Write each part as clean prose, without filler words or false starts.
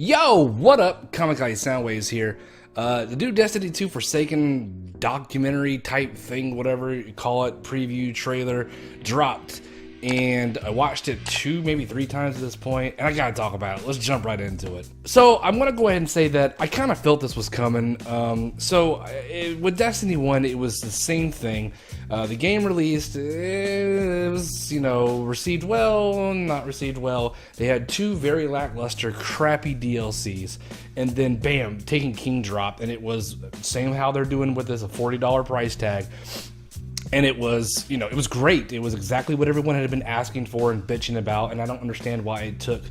Yo, what up? Kamikaze Soundwaves here. The new Destiny 2 Forsaken documentary type thing, whatever you call it, preview trailer dropped. And I watched it 2, maybe 3 times at this point, and I gotta talk about it. Let's jump right into it. So I'm gonna go ahead and say that I kind of felt this was coming. With Destiny 1, it was the same thing. The game released, it was, received well, not received well. They had 2 very lackluster, crappy DLCs, and then bam, Taken King dropped, and it was same how they're doing with this, a $40 price tag. And it was, it was great. It was exactly what everyone had been asking for and bitching about. And I don't understand why it took,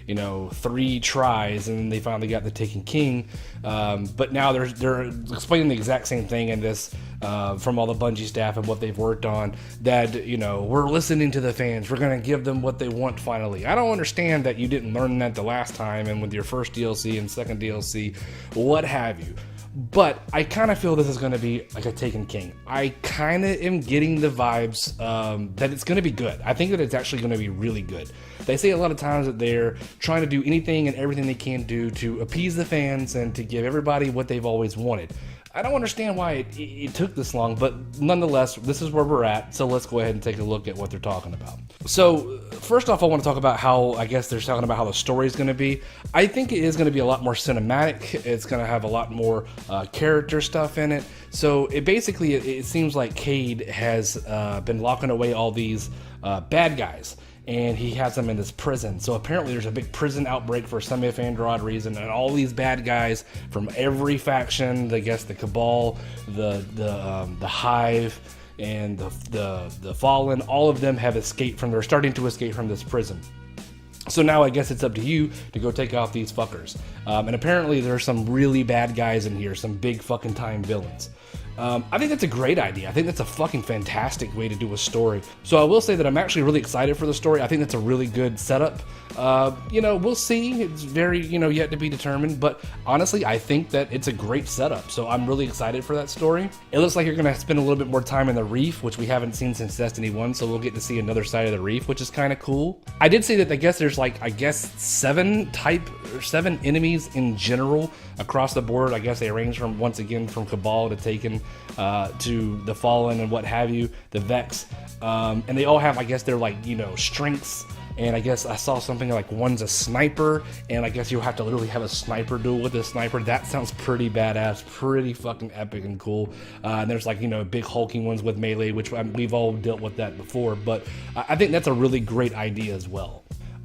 3 tries and then they finally got the Taken King. But now they're explaining the exact same thing in this from all the Bungie staff and what they've worked on. That, we're listening to the fans. We're going to give them what they want finally. I don't understand that you didn't learn that the last time and with your first DLC and second DLC, what have you. But I kind of feel this is going to be like a Taken King. I kind of am getting the vibes that it's going to be good. I think that it's actually going to be really good. They say a lot of times that they're trying to do anything and everything they can do to appease the fans and to give everybody what they've always wanted. I don't understand why it took this long, but nonetheless, this is where we're at, so let's go ahead and take a look at what they're talking about. So, first off, I want to talk about how, I guess they're talking about how the story is going to be. I think it is going to be a lot more cinematic. It's going to have a lot more character stuff in it. So, it seems like Cade has been locking away all these bad guys. And he has them in this prison. So apparently there's a big prison outbreak for some if and odd reason, and all these bad guys from every faction, I guess the Cabal, the Hive, and the Fallen, all of them have escaped they're starting to escape from this prison. So now I guess it's up to you to go take out these fuckers. And apparently there's some really bad guys in here, some big fucking time villains. I think that's a great idea. I think that's a fucking fantastic way to do a story. So I will say that I'm actually really excited for the story. I think that's a really good setup. We'll see. It's very, yet to be determined. But honestly, I think that it's a great setup. So I'm really excited for that story. It looks like you're going to spend a little bit more time in the reef, which we haven't seen since Destiny 1. So we'll get to see another side of the reef, which is kind of cool. I did say that I guess there's 7 enemies in general across the board. I guess they range from, once again, from Cabal to Taken to the Fallen and what have you, the Vex. And they all have, I guess, their strengths. And I guess I saw something like one's a sniper, and I guess you'll have to literally have a sniper duel with a sniper. That sounds pretty badass, pretty fucking epic and cool. And there's big hulking ones with melee, which we've all dealt with that before. But I think that's a really great idea as well.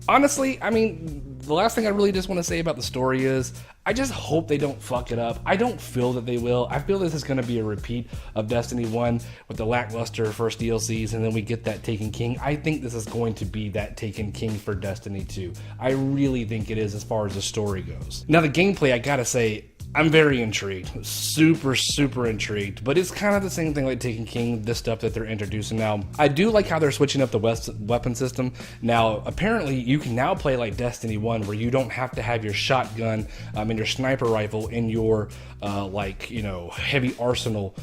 Honestly, the last thing I really just want to say about the story is I just hope they don't fuck it up. I don't feel that they will. I feel this is going to be a repeat of Destiny 1 with the lackluster first DLCs, and then we get that Taken King. I think this is going to be that Taken King for Destiny 2. I really think it is as far as the story goes. Now, the gameplay, I gotta say, I'm very intrigued, super intrigued, but it's kind of the same thing like Taken King, this stuff that they're introducing now. I do like how they're switching up the weapon system. Now, apparently, you can now play like Destiny 1, where you don't have to have your shotgun and your sniper rifle in your, heavy arsenal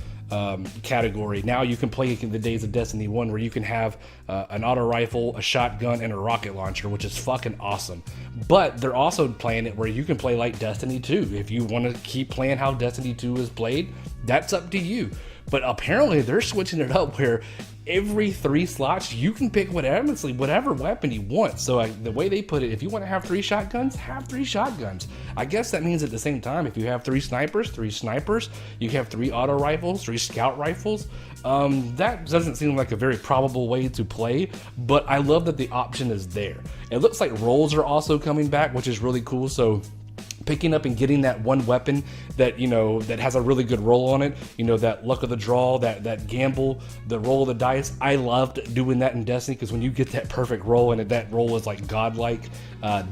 category. Now you can play in the days of Destiny 1 where you can have an auto rifle, a shotgun, and a rocket launcher, which is fucking awesome. But they're also playing it where you can play like Destiny 2. If you want to keep playing how Destiny 2 is played, that's up to you. But apparently they're switching it up where every 3 slots you can pick whatever weapon you want. So the way they put it, if you want to have 3 shotguns, have 3 shotguns. I guess that means at the same time, if you have 3 snipers, you have 3 auto rifles, 3 scout rifles. That doesn't seem like a very probable way to play, but I love that the option is there. It looks like rolls are also coming back, which is really cool. So picking up and getting that one weapon that that has a really good roll on it, that luck of the draw, that gamble, the roll of the dice. I loved doing that in Destiny, because when you get that perfect roll and that roll is godlike,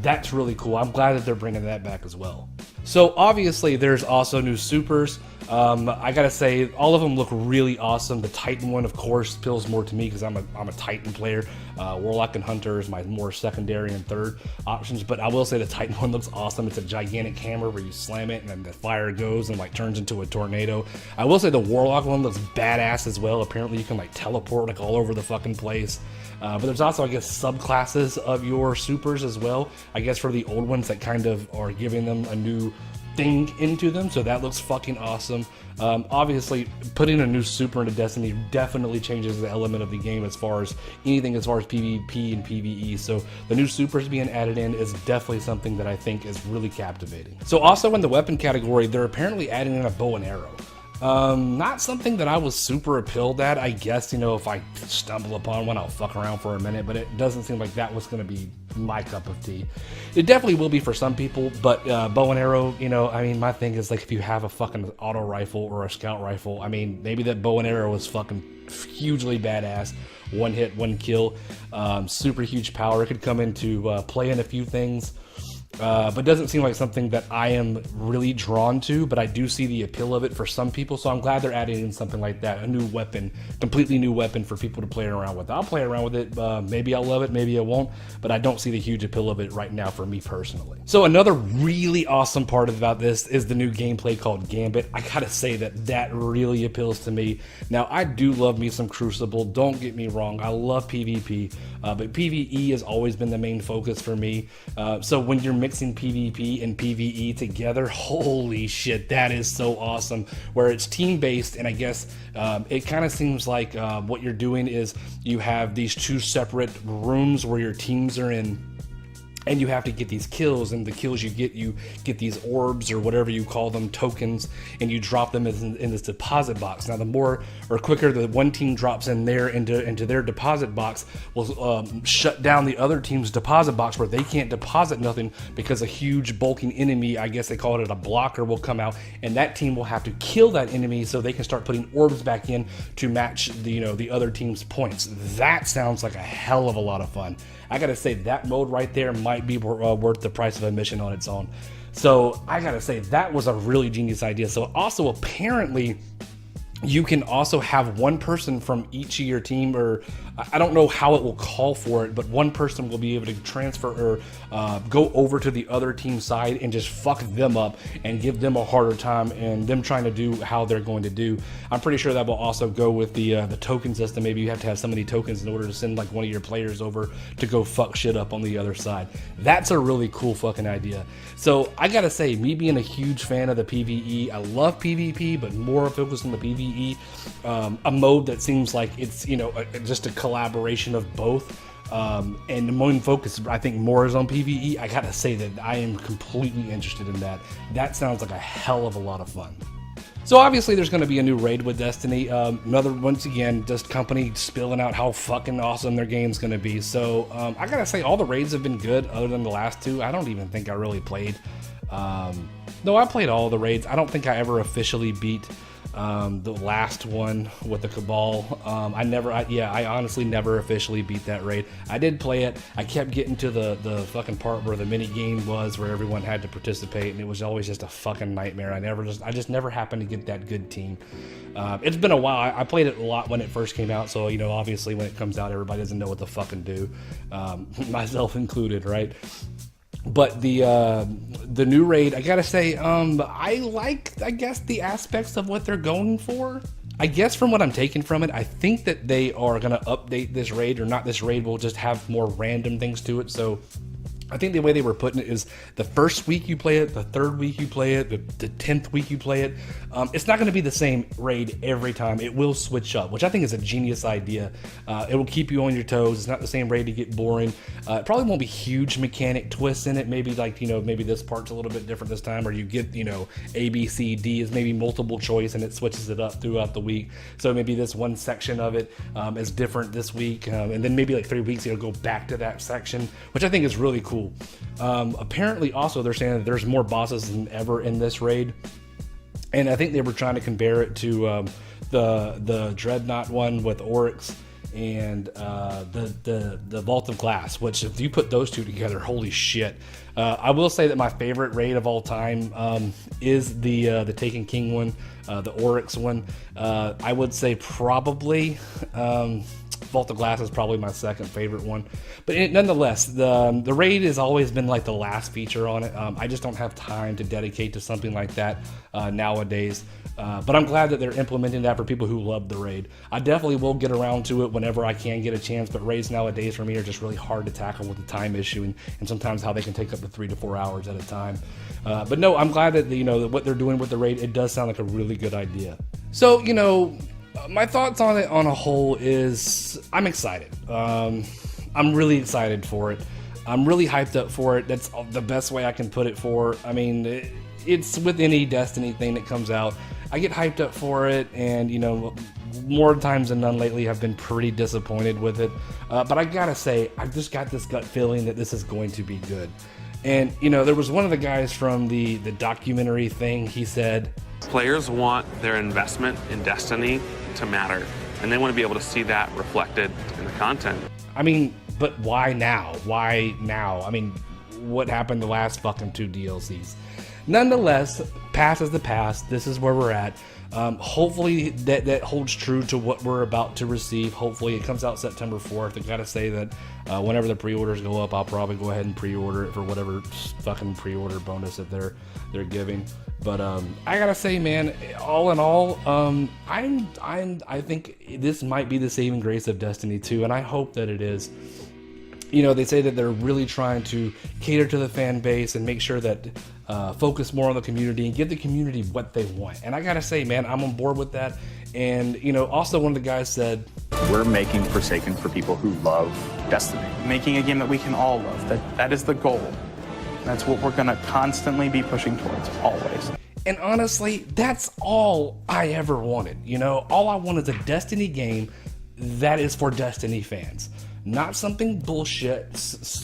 that's really cool. I'm glad that they're bringing that back as well. So obviously there's also new supers. I gotta say, all of them look really awesome. The Titan one, of course, appeals more to me because I'm a Titan player. Warlock and Hunter is my more secondary and third options, but I will say the Titan one looks awesome. It's a gigantic hammer where you slam it and then the fire goes and like turns into a tornado. I will say the Warlock one looks badass as well. Apparently you can like teleport like all over the fucking place. But there's also, I guess, subclasses of your supers as well. I guess for the old ones that kind of are giving them a new thing into them, so that looks fucking awesome. Obviously putting a new super into Destiny definitely changes the element of the game as far as anything as far as PvP and PvE, so the new supers being added in is definitely something that I think is really captivating. So also in the weapon category, they're apparently adding in a bow and arrow. Not something that I was super appealed at. I guess, you know, if I stumble upon one, I'll fuck around for a minute, but it doesn't seem like that was going to be my cup of tea. It definitely will be for some people, but bow and arrow, you know, I mean, my thing is like if you have a fucking auto rifle or a scout rifle, I mean, maybe that bow and arrow is fucking hugely badass. One hit, one kill, super huge power. It could come into play in a few things. But doesn't seem like something that I am really drawn to, but I do see the appeal of it for some people, so I'm glad they're adding in something like that, a new weapon, completely new weapon for people to play around with. I'll play around with it, maybe I'll love it, maybe I won't, but I don't see the huge appeal of it right now for me personally. So another really awesome part about this is the new gameplay called Gambit. I gotta say that really appeals to me. Now, I do love me some Crucible, don't get me wrong, I love PvP, but PvE has always been the main focus for me, so when you're mixing PvP and PvE together, holy shit, that is so awesome. Where it's team-based, and I guess it kind of seems like what you're doing is you have these two separate rooms where your teams are in, and you have to get these kills, and the kills you get these orbs or whatever you call them, tokens, and you drop them in this deposit box. Now the more or quicker the one team drops in there into their deposit box will shut down the other team's deposit box where they can't deposit nothing because a huge bulking enemy, I guess they call it a blocker, will come out, and that team will have to kill that enemy so they can start putting orbs back in to match the other team's points. That sounds like a hell of a lot of fun. I gotta say that mode right there might be worth the price of admission on its own. So I gotta say that was a really genius idea. So also apparently you can also have one person from each of your team, or I don't know how it will call for it, but one person will be able to transfer or go over to the other team side and just fuck them up and give them a harder time and them trying to do how they're going to do. I'm pretty sure that will also go with the token system. Maybe you have to have so many tokens in order to send like one of your players over to go fuck shit up on the other side. That's a really cool fucking idea. So I gotta say, me being a huge fan of the PvE, I love PvP, but more focused on the PvE, a mode that seems like it's, you know, just a collaboration of both, and the main focus I think more is on PvE. I gotta say that I am completely interested in that. That sounds like a hell of a lot of fun. So obviously there's going to be a new raid with Destiny. Another, once again, just company spilling out how fucking awesome their game's going to be. So I gotta say all the raids have been good other than the last two. I don't even think I really played. No, I played all the raids. I don't think I ever officially beat the last one with the Cabal. I honestly never officially beat that raid. I did play it. I kept getting to the fucking part where the mini game was, where everyone had to participate, and it was always just a fucking nightmare. I just never happened to get that good team. It's been a while. I played it a lot when it first came out, so, you know, obviously when it comes out, everybody doesn't know what to fucking do, myself included, right? But the new raid, I gotta say, I like, I guess, the aspects of what they're going for. I guess from what I'm taking from it, I think that they are gonna update this raid, or not this raid, will just have more random things to it. So I think the way they were putting it is the first week you play it, the third week you play it, the 10th week you play it. It's not going to be the same raid every time. It will switch up, which I think is a genius idea. It will keep you on your toes. It's not the same raid to get boring. It probably won't be huge mechanic twists in it. Maybe like, you know, maybe this part's a little bit different this time, or you get, you know, A, B, C, D is maybe multiple choice and it switches it up throughout the week. So maybe this one section of it is different this week. And then maybe like 3 weeks you'll go back to that section, which I think is really cool. Apparently also they're saying that there's more bosses than ever in this raid, and I think they were trying to compare it to the Dreadnought one with Oryx, and the Vault of Glass, which if you put those two together, holy shit. I will say that my favorite raid of all time is the Taken King one, the Oryx one. I would say probably Vault of Glass is probably my second favorite one, but nonetheless, the raid has always been like the last feature on it. I just don't have time to dedicate to something like that nowadays. But I'm glad that they're implementing that for people who love the raid. I definitely will get around to it whenever I can get a chance, but raids nowadays for me are just really hard to tackle with the time issue and sometimes how they can take up to 3 to 4 hours at a time. But no, I'm glad that, that what they're doing with the raid, it does sound like a really good idea. So, my thoughts on it on a whole is I'm excited. I'm really excited for it. I'm really hyped up for it. That's the best way I can put it for. I mean, it's with any Destiny thing that comes out. I get hyped up for it, and more times than none lately have been pretty disappointed with it. But I gotta say, I've just got this gut feeling that this is going to be good. And there was one of the guys from the documentary thing. He said, players want their investment in Destiny to matter, and they want to be able to see that reflected in the content. I mean, but why now? Why now? I mean, what happened the last fucking 2 DLCs? Nonetheless, past is the past. This is where we're at. Hopefully that holds true to what we're about to receive. Hopefully it comes out September 4th. I gotta say that whenever the pre-orders go up, I'll probably go ahead and pre-order it for whatever fucking pre-order bonus that they're giving. But I gotta say, man, all in all, I think this might be the saving grace of Destiny 2, and I hope that it is. They say that they're really trying to cater to the fan base and make sure that focus more on the community and give the community what they want. And I gotta say, man, I'm on board with that. And also one of the guys said, we're making Forsaken for people who love Destiny. Making a game that we can all love. That is the goal. That's what we're gonna constantly be pushing towards, always. And honestly, that's all I ever wanted. All I want is a Destiny game that is for Destiny fans. Not something bullshit,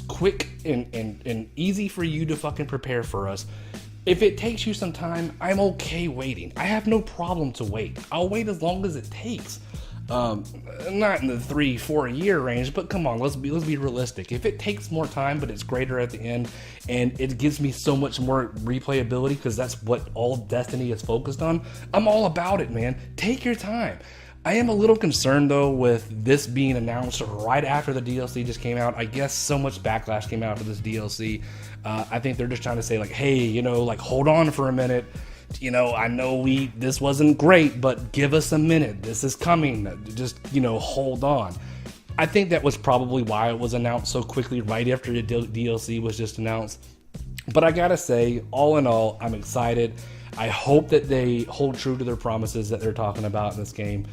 quick and easy for you to fucking prepare for us. If it takes you some time, I'm okay waiting. I have no problem to wait. I'll wait as long as it takes. Not in the 3-4 year range, but come on, let's be realistic. If it takes more time, but it's greater at the end, and it gives me so much more replayability, because that's what all Destiny is focused on, I'm all about it, man. Take your time. I am a little concerned, though, with this being announced right after the DLC just came out. I guess so much backlash came out for this DLC. I think they're just trying to say, like, hey, hold on for a minute. I know this wasn't great, but give us a minute. This is coming. Just, hold on. I think that was probably why it was announced so quickly right after the DLC was just announced. But I gotta say, all in all, I'm excited. I hope that they hold true to their promises that they're talking about in this game.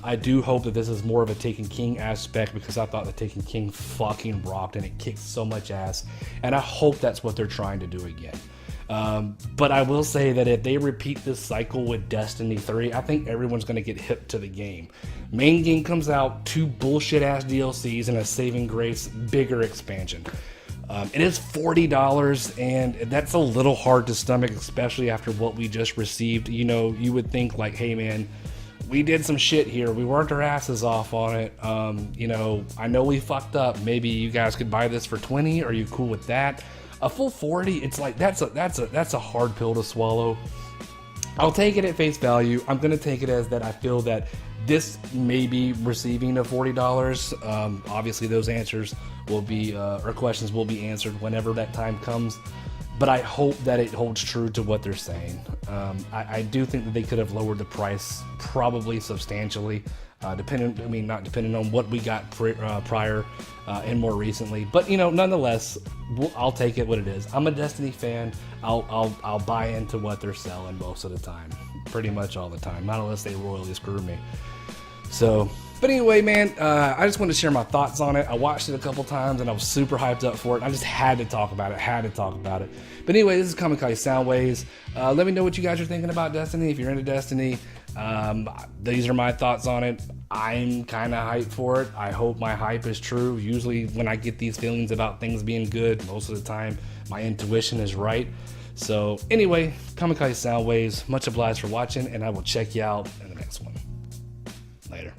I do hope that this is more of a Taken King aspect, because I thought the Taken King fucking rocked and it kicked so much ass. And I hope that's what they're trying to do again. But I will say that if they repeat this cycle with Destiny 3, I think everyone's going to get hip to the game. Main game comes out, 2 bullshit ass DLCs, and a saving grace bigger expansion. It is $40, and that's a little hard to stomach, especially after what we just received. You would think like, hey man, we did some shit here. We worked our asses off on it. I know we fucked up. Maybe you guys could buy this for $20. Are you cool with that? A full $40, it's like that's a hard pill to swallow. I'll take it at face value. I'm gonna take it as that I feel that this may be receiving a $40. Obviously, those answers will be or questions will be answered whenever that time comes. But I hope that it holds true to what they're saying. I do think that they could have lowered the price probably substantially, not depending on what we got prior and more recently. But nonetheless, I'll take it what it is. I'm a Destiny fan. I'll buy into what they're selling most of the time, pretty much all the time. Not unless they royally screw me. So. But anyway, man, I just wanted to share my thoughts on it. I watched it a couple times and I was super hyped up for it. And I just had to talk about it. But anyway, this is Kamikaze Soundwaves. Let me know what you guys are thinking about Destiny. If you're into Destiny, these are my thoughts on it. I'm kind of hyped for it. I hope my hype is true. Usually when I get these feelings about things being good, most of the time my intuition is right. So anyway, Kamikaze Soundwaves, much obliged for watching, and I will check you out in the next one. Later.